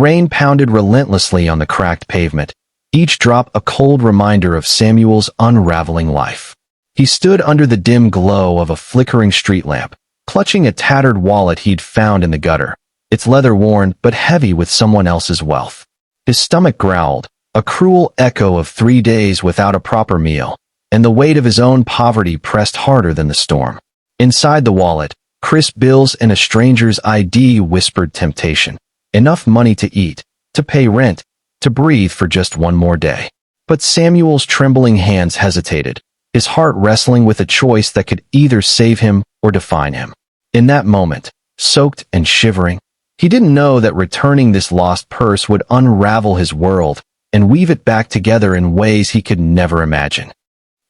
rain pounded relentlessly on the cracked pavement, each drop a cold reminder of Samuel's unraveling life. He stood under the dim glow of a flickering street lamp, clutching a tattered wallet he'd found in the gutter, its leather worn but heavy with someone else's wealth. His stomach growled, a cruel echo of 3 days without a proper meal, and the weight of his own poverty pressed harder than the storm. Inside the wallet, crisp bills and a stranger's ID whispered temptation. Enough money to eat, to pay rent, to breathe for just one more day. But Samuel's trembling hands hesitated, his heart wrestling with a choice that could either save him or define him. In that moment, soaked and shivering, he didn't know that returning this lost purse would unravel his world and weave it back together in ways he could never imagine.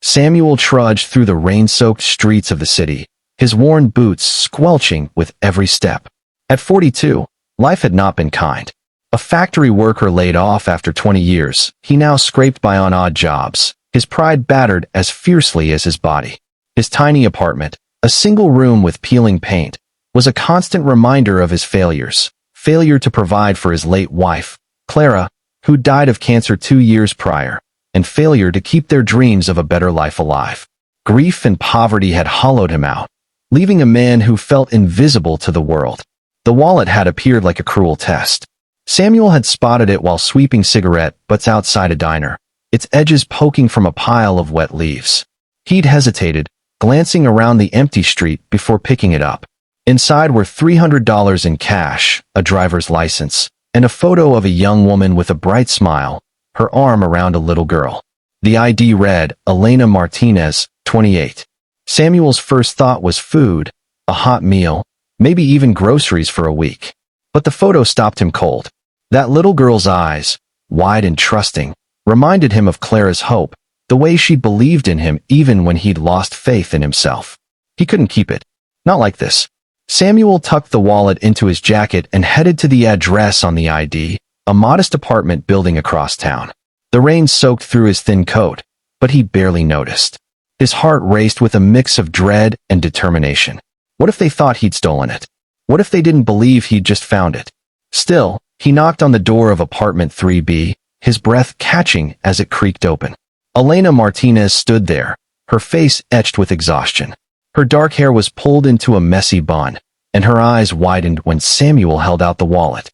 Samuel trudged through the rain-soaked streets of the city, his worn boots squelching with every step. At 42, life had not been kind. A factory worker laid off after 20 years, he now scraped by on odd jobs, his pride battered as fiercely as his body. His tiny apartment, a single room with peeling paint, was a constant reminder of his failures. Failure to provide for his late wife, Clara, who died of cancer 2 years prior, and failure to keep their dreams of a better life alive. Grief and poverty had hollowed him out, leaving a man who felt invisible to the world. The wallet had appeared like a cruel test. Samuel had spotted it while sweeping cigarette butts outside a diner, its edges poking from a pile of wet leaves. He'd hesitated, glancing around the empty street before picking it up. Inside were $300 in cash, a driver's license, and a photo of a young woman with a bright smile, her arm around a little girl. The ID read, Elena Martinez, 28. Samuel's first thought was food, a hot meal, maybe even groceries for a week. But the photo stopped him cold. That little girl's eyes, wide and trusting, reminded him of Clara's hope, the way she'd believed in him even when he'd lost faith in himself. He couldn't keep it. Not like this. Samuel tucked the wallet into his jacket and headed to the address on the ID, a modest apartment building across town. The rain soaked through his thin coat, but he barely noticed. His heart raced with a mix of dread and determination. What if they thought he'd stolen it? What if they didn't believe he'd just found it? Still, he knocked on the door of apartment 3B, his breath catching as it creaked open. Elena Martinez stood there, her face etched with exhaustion. Her dark hair was pulled into a messy bun, and her eyes widened when Samuel held out the wallet.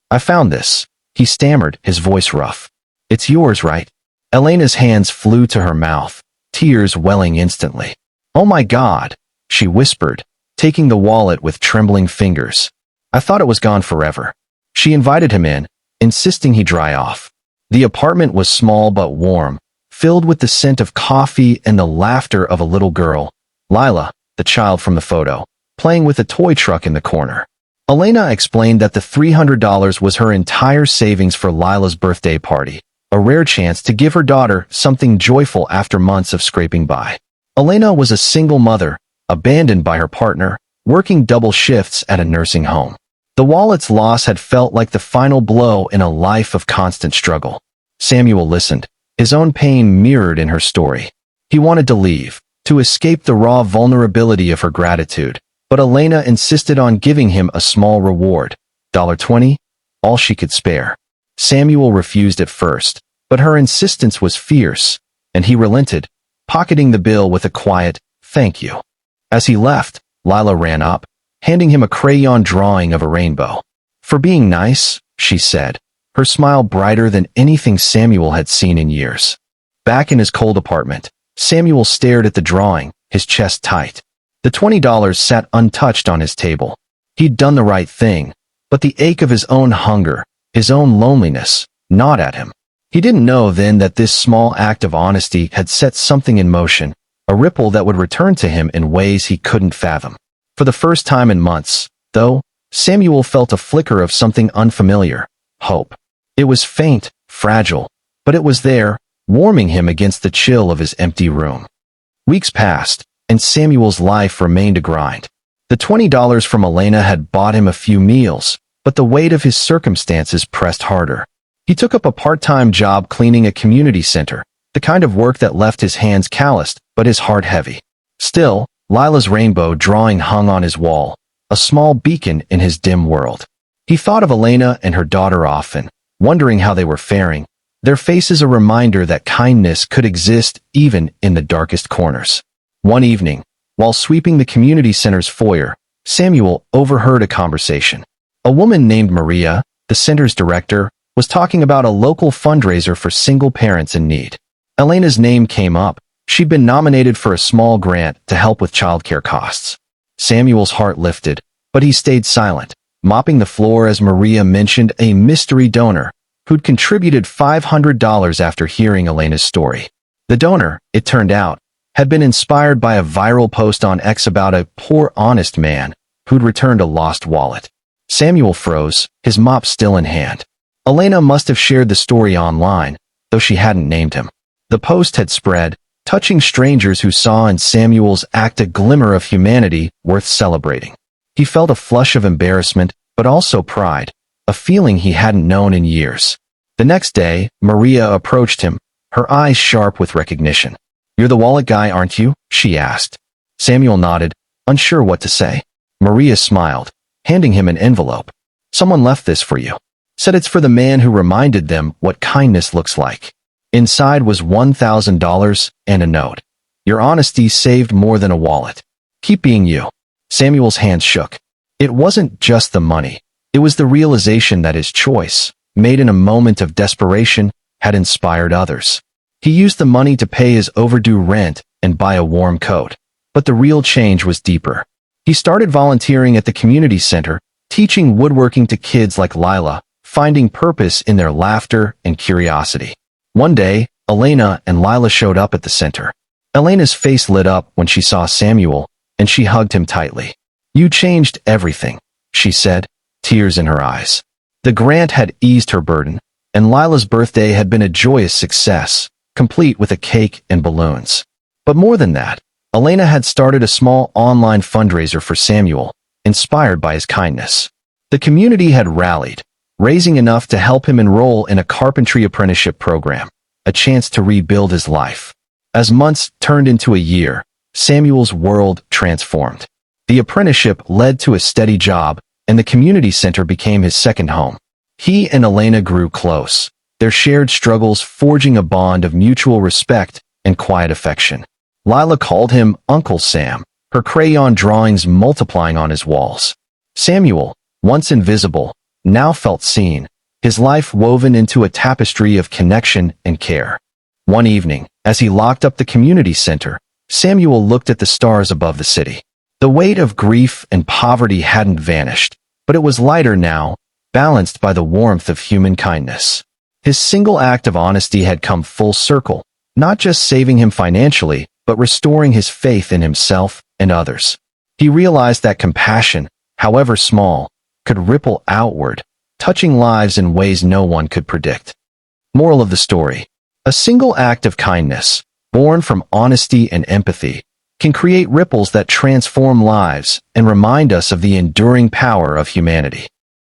I found this, he stammered, his voice rough. It's yours, right? Elena's hands flew to her mouth, tears welling instantly. Oh my God, she whispered, taking the wallet with trembling fingers. I thought it was gone forever. She invited him in, insisting he dry off. The apartment was small but warm, filled with the scent of coffee and the laughter of a little girl, Lila, the child from the photo, playing with a toy truck in the corner. Elena explained that the $300 was her entire savings for Lila's birthday party, a rare chance to give her daughter something joyful after months of scraping by. Elena was a single mother, abandoned by her partner, working double shifts at a nursing home. The wallet's loss had felt like the final blow in a life of constant struggle. Samuel listened, his own pain mirrored in her story. He wanted to leave, to escape the raw vulnerability of her gratitude, but Elena insisted on giving him a small reward, $20, all she could spare. Samuel refused at first, but her insistence was fierce, and he relented, pocketing the bill with a quiet, thank you. As he left, Lila ran up, handing him a crayon drawing of a rainbow. For being nice, she said, her smile brighter than anything Samuel had seen in years. Back in his cold apartment, Samuel stared at the drawing, his chest tight. The $20 sat untouched on his table. He'd done the right thing, but the ache of his own hunger, his own loneliness, gnawed at him. He didn't know then that this small act of honesty had set something in motion, a ripple that would return to him in ways he couldn't fathom. For the first time in months, though, Samuel felt a flicker of something unfamiliar, hope. It was faint, fragile, but it was there, warming him against the chill of his empty room. Weeks passed, and Samuel's life remained a grind. The $20 from Elena had bought him a few meals, but the weight of his circumstances pressed harder. He took up a part-time job cleaning a community center, the kind of work that left his hands calloused but his heart heavy. Still, Lila's rainbow drawing hung on his wall, a small beacon in his dim world. He thought of Elena and her daughter often, wondering how they were faring, their faces a reminder that kindness could exist even in the darkest corners. One evening, while sweeping the community center's foyer, Samuel overheard a conversation. A woman named Maria, the center's director, was talking about a local fundraiser for single parents in need. Elena's name came up. She'd been nominated for a small grant to help with childcare costs. Samuel's heart lifted, but he stayed silent, mopping the floor as Maria mentioned a mystery donor who'd contributed $500 after hearing Elena's story. The donor, it turned out, had been inspired by a viral post on X about a poor, honest man who'd returned a lost wallet. Samuel froze, his mop still in hand. Elena must have shared the story online, though she hadn't named him. The post had spread, touching strangers who saw in Samuel's act a glimmer of humanity worth celebrating. He felt a flush of embarrassment, but also pride, a feeling he hadn't known in years. The next day, Maria approached him, her eyes sharp with recognition. "You're the wallet guy, aren't you?" she asked. Samuel nodded, unsure what to say. Maria smiled, handing him an envelope. "Someone left this for you. Said it's for the man who reminded them what kindness looks like." Inside was $1,000 and a note. "Your honesty saved more than a wallet. Keep being you." Samuel's hands shook. It wasn't just the money. It was the realization that his choice, made in a moment of desperation, had inspired others. He used the money to pay his overdue rent and buy a warm coat. But the real change was deeper. He started volunteering at the community center, teaching woodworking to kids like Lila, finding purpose in their laughter and curiosity. One day, Elena and Lila showed up at the center. Elena's face lit up when she saw Samuel, and she hugged him tightly. "You changed everything," she said, tears in her eyes. The grant had eased her burden, and Lila's birthday had been a joyous success, complete with a cake and balloons. But more than that, Elena had started a small online fundraiser for Samuel, inspired by his kindness. The community had rallied, raising enough to help him enroll in a carpentry apprenticeship program, a chance to rebuild his life. As months turned into a year, Samuel's world transformed. The apprenticeship led to a steady job, and the community center became his second home. He and Elena grew close, their shared struggles forging a bond of mutual respect and quiet affection. Lila called him Uncle Sam, her crayon drawings multiplying on his walls. Samuel, once invisible, now felt seen, his life woven into a tapestry of connection and care. One evening, as he locked up the community center, Samuel looked at the stars above the city. The weight of grief and poverty hadn't vanished, but it was lighter now, balanced by the warmth of human kindness. His single act of honesty had come full circle, not just saving him financially, but restoring his faith in himself and others. He realized that compassion, however small, could ripple outward, touching lives in ways no one could predict. Moral of the story: a single act of kindness, born from honesty and empathy, can create ripples that transform lives and remind us of the enduring power of humanity.